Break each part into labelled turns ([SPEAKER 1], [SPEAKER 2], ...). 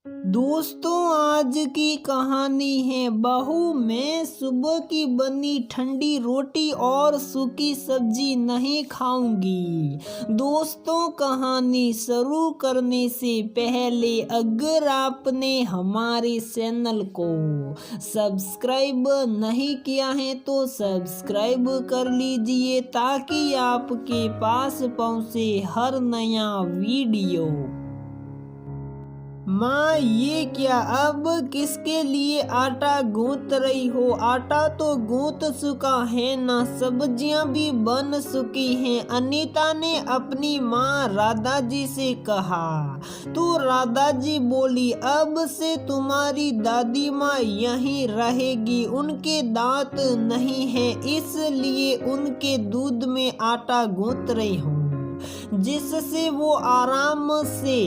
[SPEAKER 1] दोस्तों, आज की कहानी है बहू मैं सुबह की बनी ठंडी रोटी और सूखी सब्जी नहीं खाऊंगी। दोस्तों, कहानी शुरू करने से पहले अगर आपने हमारे चैनल को सब्सक्राइब नहीं किया है तो सब्सक्राइब कर लीजिए ताकि आपके पास पहुंचे हर नया वीडियो। माँ, ये क्या अब किसके लिए आटा गूंथ रही हो? आटा तो गूंथ चुका है ना, सब्जियां भी बन चुकी हैं। अनीता ने अपनी माँ राधा जी से कहा। तो राधा जी बोली, अब से तुम्हारी दादी माँ यहीं रहेगी। उनके दांत नहीं है इसलिए उनके दूध में आटा गूंथ रही हूँ, जिससे वो आराम से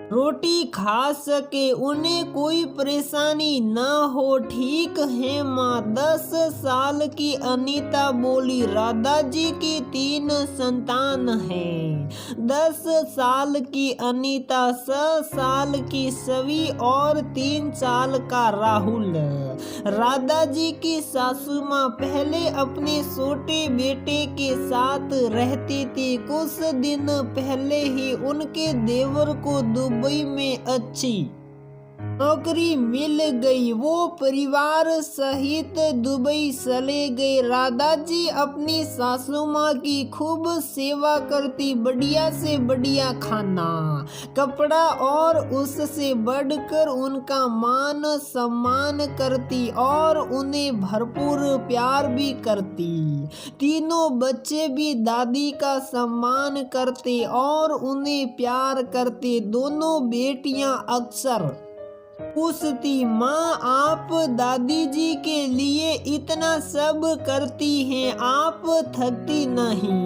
[SPEAKER 1] रोटी खा सके, उन्हें कोई परेशानी न हो। ठीक है माँ। 10 साल की अनीता बोली। राधा जी की 3 संतान हैं। 10 साल की अनीता, 6 साल की सवी और 3 साल का राहुल। राधा जी की सासू माँ पहले अपने छोटे बेटे के साथ रहती थी। कुछ दिन पहले ही उनके देवर को दुबई में अच्छी नौकरी मिल गई। वो परिवार सहित दुबई चले गए। राधा जी अपनी सासू माँ की खूब सेवा करती, बढ़िया से बढ़िया खाना, कपड़ा और उससे बढ़कर उनका मान सम्मान करती और उन्हें भरपूर प्यार भी करती। तीनों बच्चे भी दादी का सम्मान करते और उन्हें प्यार करते। दोनों बेटियां अक्सर पूछती, माँ आप दादी जी के लिए इतना सब करती हैं, आप थकती नहीं?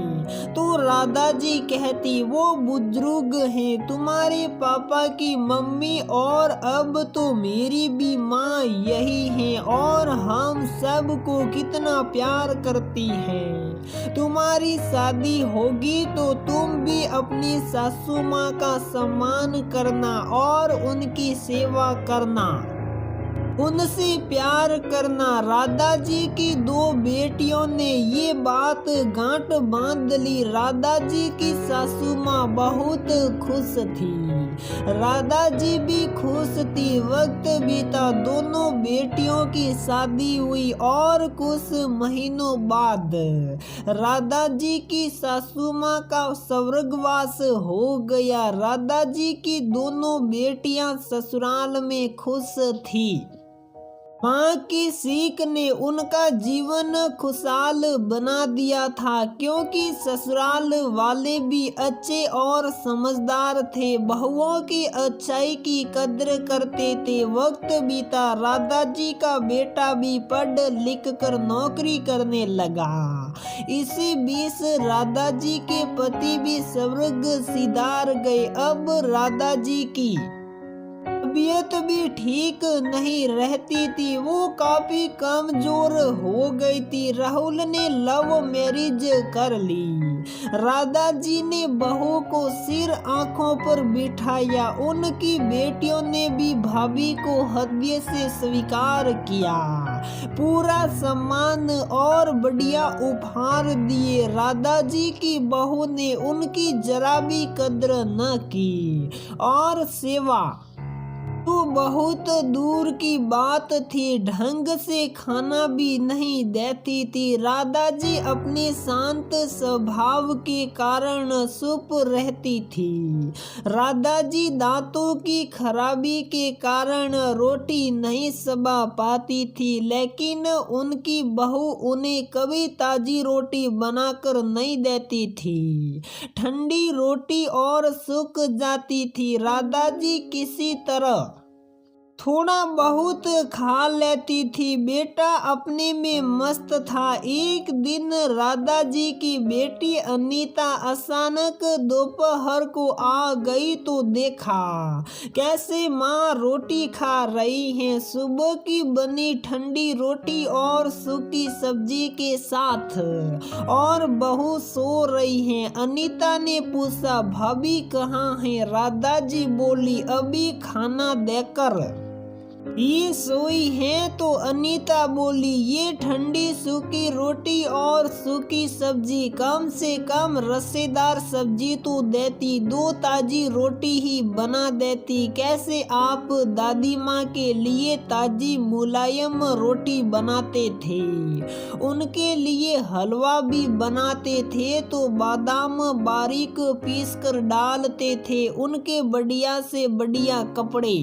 [SPEAKER 1] तो राधा जी कहती, वो बुजुर्ग हैं, तुम्हारे पापा की मम्मी और अब तो मेरी भी माँ यही है और हम सबको कितना प्यार करती हैं। तुम्हारी शादी होगी तो तुम भी अपनी सासू माँ का सम्मान करना और उनकी सेवा करना, उनसे प्यार करना। राधा जी की 2 बेटियों ने ये बात गांठ बांध ली। राधा जी की सासू माँ बहुत खुश थी, राधा जी भी खुश थी। वक्त बीता, दोनों बेटियों की शादी हुई और कुछ महीनों बाद राधा जी की सासू माँ का स्वर्गवास हो गया। राधा जी की दोनों बेटियां ससुराल में खुश थी। माँ की सीख ने उनका जीवन खुशहाल बना दिया था, क्योंकि ससुराल वाले भी अच्छे और समझदार थे, बहुओं की अच्छाई की कद्र करते थे। वक्त बीता, राधा जी का बेटा भी पढ़ लिख कर नौकरी करने लगा। इसी बीच राधा जी के पति भी स्वर्ग सिधार गए। अब राधा जी की तबीयत भी ठीक नहीं रहती थी, वो काफी कमजोर हो गई थी। राहुल ने लव मैरिज कर ली। राधा जी ने बहू को सिर आंखों पर बिठाया। उनकी बेटियों ने भी भाभी को हृदय से स्वीकार किया, पूरा सम्मान और बढ़िया उपहार दिए। राधा जी की बहू ने उनकी जरा भी कद्र न की और सेवा तो बहुत दूर की बात थी, ढंग से खाना भी नहीं देती थी। राधा जी अपने शांत स्वभाव के कारण चुप रहती थी। राधा जी दांतों की खराबी के कारण रोटी नहीं चबा पाती थी, लेकिन उनकी बहू उन्हें कभी ताजी रोटी बनाकर नहीं देती थी। ठंडी रोटी और सूख जाती थी। राधा जी किसी तरह थोड़ा बहुत खा लेती थी। बेटा अपने में मस्त था। एक दिन राधा जी की बेटी अनीता अचानक दोपहर को आ गई तो देखा कैसे माँ रोटी खा रही हैं, सुबह की बनी ठंडी रोटी और सूखी सब्जी के साथ, और बहू सो रही हैं। अनीता ने पूछा, भाभी कहाँ हैं? राधा जी बोली, अभी खाना देकर ये सोई है। तो अनीता बोली, ये ठंडी सूखी रोटी और सूखी सब्जी, कम से कम रसेदार सब्जी तो देती, 2 ताजी रोटी ही बना देती। कैसे आप दादी माँ के लिए ताजी मुलायम रोटी बनाते थे, उनके लिए हलवा भी बनाते थे तो बादाम बारीक पीस कर डालते थे, उनके बढ़िया से बढ़िया कपड़े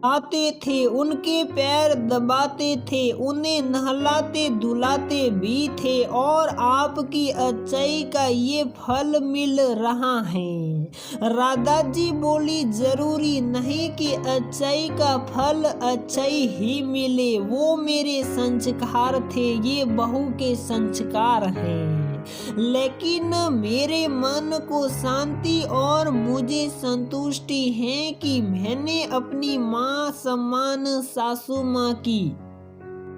[SPEAKER 1] आते थे, उनके पैर दबाते थे, उन्हें नहलाते धुलाते भी थे, और आपकी अच्छाई का ये फल मिल रहा है। राधा जी बोली, जरूरी नहीं कि अच्छाई का फल अच्छाई ही मिले, वो मेरे संस्कार थे, ये बहू के संस्कार हैं। लेकिन मेरे मन को शांति और मुझे संतुष्टि है कि मैंने अपनी माँ समान सासू माँ की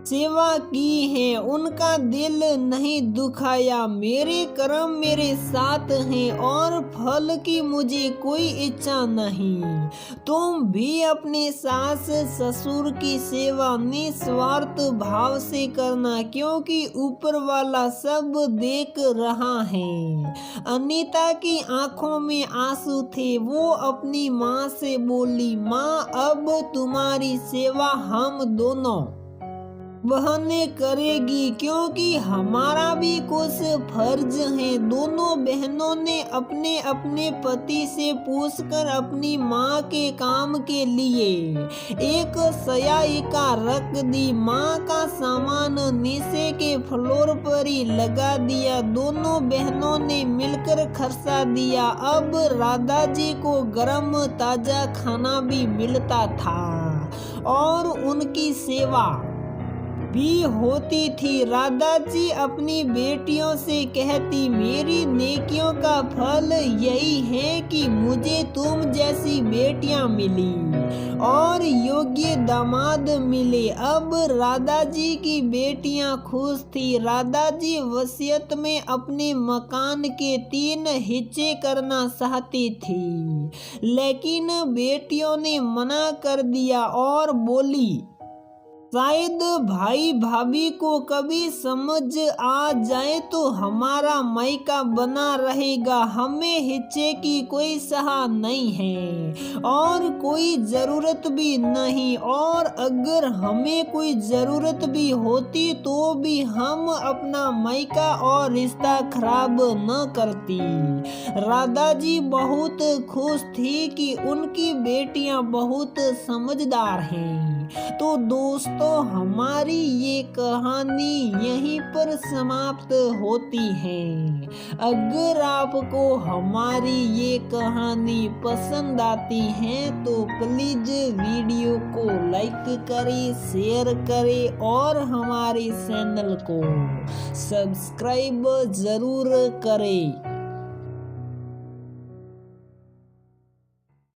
[SPEAKER 1] सेवा की है, उनका दिल नहीं दुखाया। मेरे कर्म मेरे साथ हैं और फल की मुझे कोई इच्छा नहीं। तुम भी अपने सास ससुर की सेवा निस्वार्थ भाव से करना, क्योंकि ऊपर वाला सब देख रहा है। अनीता की आंखों में आंसू थे। वो अपनी माँ से बोली, माँ अब तुम्हारी सेवा हम दोनों बहनें करेगी, क्योंकि हमारा भी कुछ फर्ज है। दोनों बहनों ने अपने अपने पति से पूछकर अपनी माँ के काम के लिए एक सयायिका रख दी। माँ का सामान नीचे के फ्लोर पर ही लगा दिया। दोनों बहनों ने मिलकर खर्चा दिया। अब राधा जी को गरम ताजा खाना भी मिलता था और उनकी सेवा भी होती थी। राधा जी अपनी बेटियों से कहती, मेरी नेकियों का फल यही है कि मुझे तुम जैसी बेटियां मिली और योग्य दामाद मिले। अब राधा जी की बेटियां खुश थी। राधा जी वसीयत में अपने मकान के 3 हिस्से करना चाहती थी, लेकिन बेटियों ने मना कर दिया और बोली, शायद भाई भाभी को कभी समझ आ जाए तो हमारा मायका बना रहेगा। हमें हिस्से की कोई सहा नहीं है और कोई जरूरत भी नहीं, और अगर हमें कोई जरूरत भी होती तो भी हम अपना मायका और रिश्ता खराब न करती। राधा जी बहुत खुश थी कि उनकी बेटियां बहुत समझदार हैं। तो दोस्तों, हमारी ये कहानी यहीं पर समाप्त होती है। अगर आपको हमारी ये कहानी पसंद आती है तो प्लीज वीडियो को लाइक करें, शेयर करें और हमारे चैनल को सब्सक्राइब जरूर करें।